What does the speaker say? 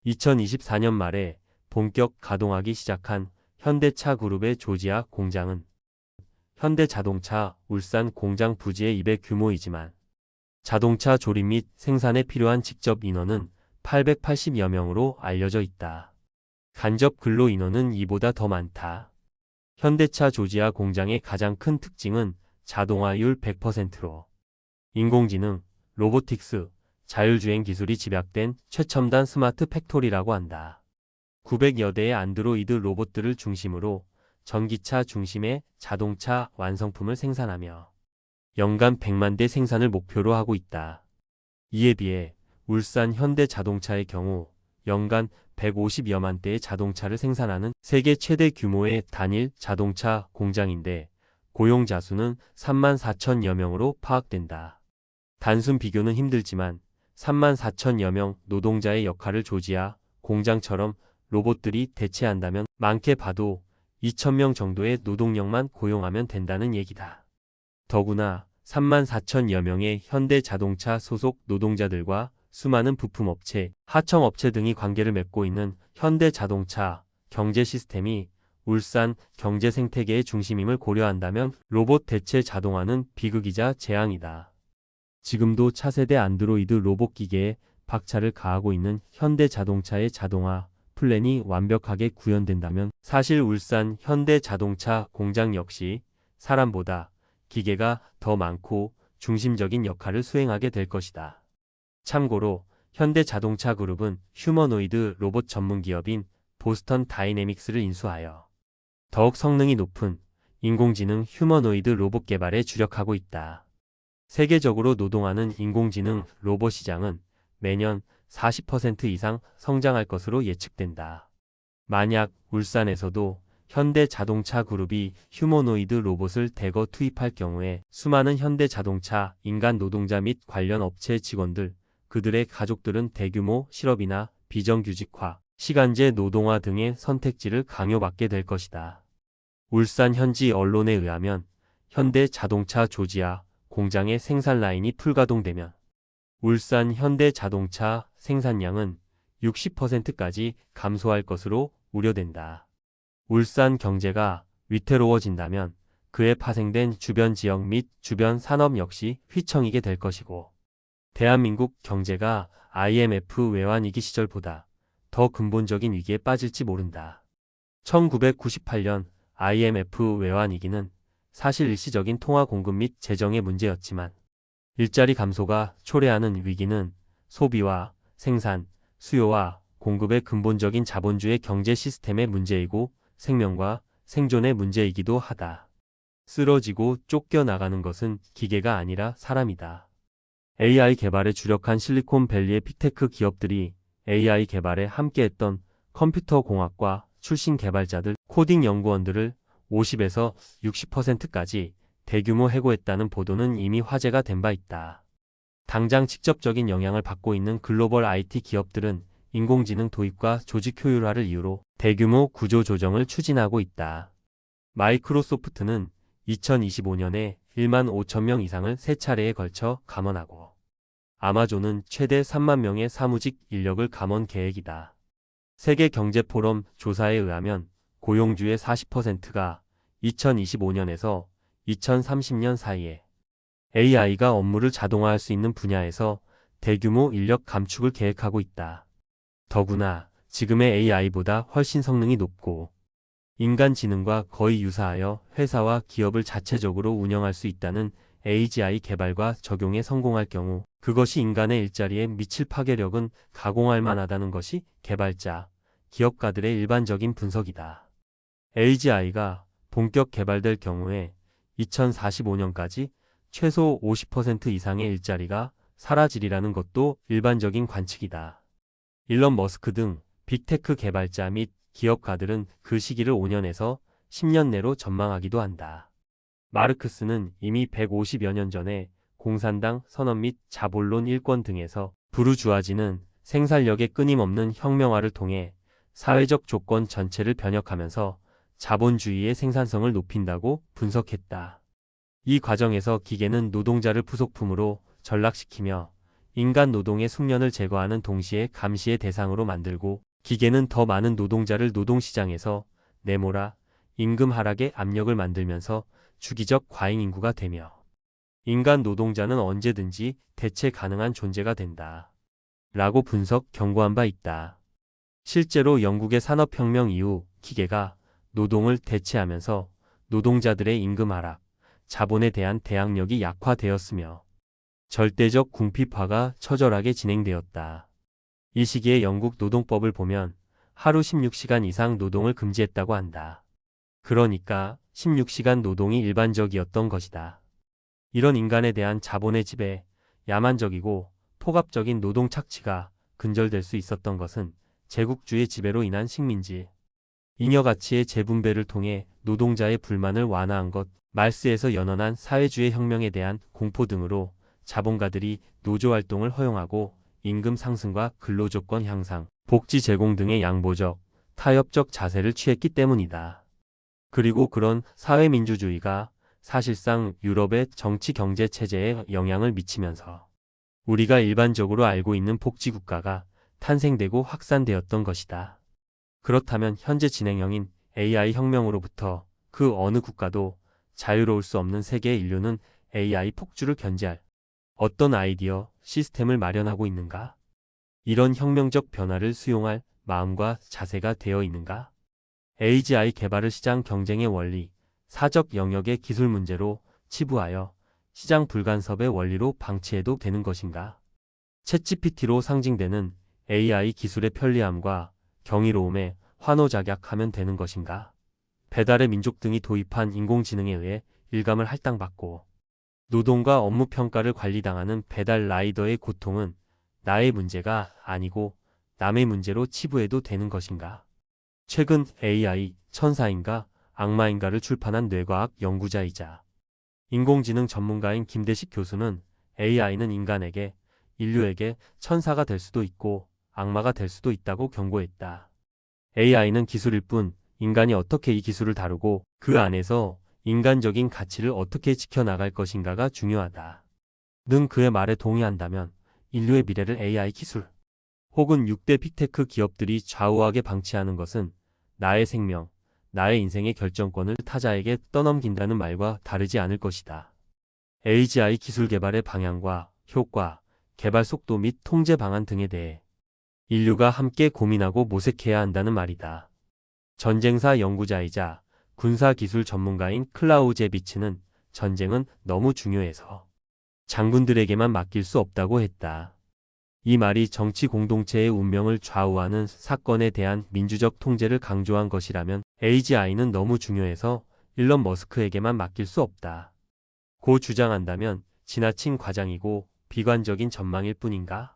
2024년 말에 본격 가동하기 시작한 현대차 그룹의 조지아 공장은 현대자동차 울산 공장 부지의 2배 규모이지만 자동차 조립 및 생산에 필요한 직접 인원은 880여 명으로 알려져 있다. 간접 근로 인원은 이보다 더 많다. 현대차 조지아 공장의 가장 큰 특징은 자동화율 100%로 인공지능, 로보틱스, 자율주행 기술이 집약된 최첨단 스마트 팩토리라고 한다. 900여 대의 안드로이드 로봇들을 중심으로 전기차 중심의 자동차 완성품을 생산하며 연간 100만 대 생산을 목표로 하고 있다. 이에 비해 울산 현대자동차의 경우 연간 150여만 대의 자동차를 생산하는 세계 최대 규모의 단일 자동차 공장인데 고용자 수는 3만 4천여 명으로 파악된다. 단순 비교는 힘들지만 3만 4천여 명 노동자의 역할을 조지아 공장처럼 로봇들이 대체한다면 많게 봐도 2,000명 정도의 노동력만 고용하면 된다는 얘기다. 더구나 3만 4천여 명의 현대자동차 소속 노동자들과 수많은 부품업체, 하청업체 등이 관계를 맺고 있는 현대자동차 경제 시스템이 울산 경제 생태계의 중심임을 고려한다면 로봇 대체 자동화는 비극이자 재앙이다. 지금도 차세대 안드로이드 로봇 기계에 박차를 가하고 있는 현대자동차의 자동화 플랜이 완벽하게 구현된다면 사실 울산 현대자동차 공장 역시 사람보다 기계가 더 많고 중심적인 역할을 수행하게 될 것이다. 참고로 현대자동차 그룹은 휴머노이드 로봇 전문 기업인 보스턴 다이내믹스를 인수하여 더욱 성능이 높은 인공지능 휴머노이드 로봇 개발에 주력하고 있다. 세계적으로 노동하는 인공지능 로봇 시장은 매년 40% 이상 성장할 것으로 예측된다. 만약 울산에서도 현대자동차 그룹이 휴머노이드 로봇을 대거 투입할 경우에 수많은 현대자동차 인간 노동자 및 관련 업체 직원들, 그들의 가족들은 대규모 실업이나 비정규직화, 시간제 노동화 등의 선택지를 강요받게 될 것이다. 울산 현지 언론에 의하면 현대자동차 조지아 공장의 생산 라인이 풀가동되면 울산 현대자동차 생산량은 60%까지 감소할 것으로 우려된다. 울산 경제가 위태로워진다면 그에 파생된 주변 지역 및 주변 산업 역시 휘청이게 될 것이고 대한민국 경제가 IMF 외환위기 시절보다 더 근본적인 위기에 빠질지 모른다. 1998년 IMF 외환위기는 사실 일시적인 통화 공급 및 재정의 문제였지만 일자리 감소가 초래하는 위기는 소비와 생산, 수요와 공급의 근본적인 자본주의 경제 시스템의 문제이고 생명과 생존의 문제이기도 하다. 쓰러지고 쫓겨나가는 것은 기계가 아니라 사람이다. AI 개발에 주력한 실리콘밸리의 빅테크 기업들이 AI 개발에 함께했던 컴퓨터 공학과 출신 개발자들, 코딩 연구원들을 50에서 60%까지 대규모 해고했다는 보도는 이미 화제가 된 바 있다. 당장 직접적인 영향을 받고 있는 글로벌 IT 기업들은 인공지능 도입과 조직 효율화를 이유로 대규모 구조 조정을 추진하고 있다. 마이크로소프트는 2025년에 1만 5천 명 이상을 3차례에 걸쳐 감원하고 아마존은 최대 3만 명의 사무직 인력을 감원 계획이다. 세계경제포럼 조사에 의하면 고용주의 40%가 2025년에서 2030년 사이에 AI가 업무를 자동화할 수 있는 분야에서 대규모 인력 감축을 계획하고 있다. 더구나 지금의 AI보다 훨씬 성능이 높고 인간지능과 거의 유사하여 회사와 기업을 자체적으로 운영할 수 있다는 AGI 개발과 적용에 성공할 경우 그것이 인간의 일자리에 미칠 파괴력은 가공할 만하다는 것이 개발자, 기업가들의 일반적인 분석이다. AGI가 본격 개발될 경우에 2045년까지 최소 50% 이상의 일자리가 사라지리라는 것도 일반적인 관측이다. 일론 머스크 등 빅테크 개발자 및 기업가들은 그 시기를 5년에서 10년 내로 전망하기도 한다. 마르크스는 이미 150여 년 전에 공산당 선언 및 자본론 일권 등에서 부르주아지는 생산력의 끊임없는 혁명화를 통해 사회적 조건 전체를 변혁하면서 자본주의의 생산성을 높인다고 분석했다. 이 과정에서 기계는 노동자를 부속품으로 전락시키며 인간 노동의 숙련을 제거하는 동시에 감시의 대상으로 만들고 기계는 더 많은 노동자를 노동시장에서 내몰아 임금 하락의 압력을 만들면서 주기적 과잉 인구가 되며 인간 노동자는 언제든지 대체 가능한 존재가 된다. 라고 분석 경고한 바 있다. 실제로 영국의 산업혁명 이후 기계가 노동을 대체하면서 노동자들의 임금 하락, 자본에 대한 대항력이 약화되었으며 절대적 궁핍화가 처절하게 진행되었다. 이 시기에 영국 노동법을 보면 하루 16시간 이상 노동을 금지했다고 한다. 그러니까 16시간 노동이 일반적이었던 것이다. 이런 인간에 대한 자본의 지배, 야만적이고 폭압적인 노동 착취가 근절될 수 있었던 것은 제국주의 지배로 인한 식민지, 잉여 가치의 재분배를 통해 노동자의 불만을 완화한 것, 말스에서 연언한 사회주의 혁명에 대한 공포 등으로 자본가들이 노조활동을 허용하고 임금 상승과 근로조건 향상, 복지 제공 등의 양보적, 타협적 자세를 취했기 때문이다. 그리고 그런 사회민주주의가 사실상 유럽의 정치 경제 체제에 영향을 미치면서 우리가 일반적으로 알고 있는 복지국가가 탄생되고 확산되었던 것이다. 그렇다면 현재 진행형인 AI 혁명으로부터 그 어느 국가도 자유로울 수 없는 세계의 인류는 AI 폭주를 견제할 어떤 아이디어, 시스템을 마련하고 있는가? 이런 혁명적 변화를 수용할 마음과 자세가 되어 있는가? AGI 개발을 시장 경쟁의 원리, 사적 영역의 기술 문제로 치부하여 시장 불간섭의 원리로 방치해도 되는 것인가? 챗GPT로 상징되는 AI 기술의 편리함과 경이로움에 환호작약하면 되는 것인가? 배달의 민족 등이 도입한 인공지능에 의해 일감을 할당받고 노동과 업무 평가를 관리당하는 배달 라이더의 고통은 나의 문제가 아니고 남의 문제로 치부해도 되는 것인가? 최근 AI, 천사인가, 악마인가를 출판한 뇌과학 연구자이자 인공지능 전문가인 김대식 교수는 AI는 인류에게 천사가 될 수도 있고 악마가 될 수도 있다고 경고했다. AI는 기술일 뿐 인간이 어떻게 이 기술을 다루고 그 안에서 인간적인 가치를 어떻게 지켜나갈 것인가가 중요하다. 는 그의 말에 동의한다면 인류의 미래를 AI 기술 혹은 6대 빅테크 기업들이 좌우하게 방치하는 것은 나의 생명, 나의 인생의 결정권을 타자에게 떠넘긴다는 말과 다르지 않을 것이다. AGI 기술 개발의 방향과 효과, 개발 속도 및 통제 방안 등에 대해 인류가 함께 고민하고 모색해야 한다는 말이다. 전쟁사 연구자이자 군사기술 전문가인 클라우제비치는 전쟁은 너무 중요해서 장군들에게만 맡길 수 없다고 했다. 이 말이 정치 공동체의 운명을 좌우하는 사건에 대한 민주적 통제를 강조한 것이라면 AGI는 너무 중요해서 일론 머스크에게만 맡길 수 없다. 고 주장한다면 지나친 과장이고 비관적인 전망일 뿐인가?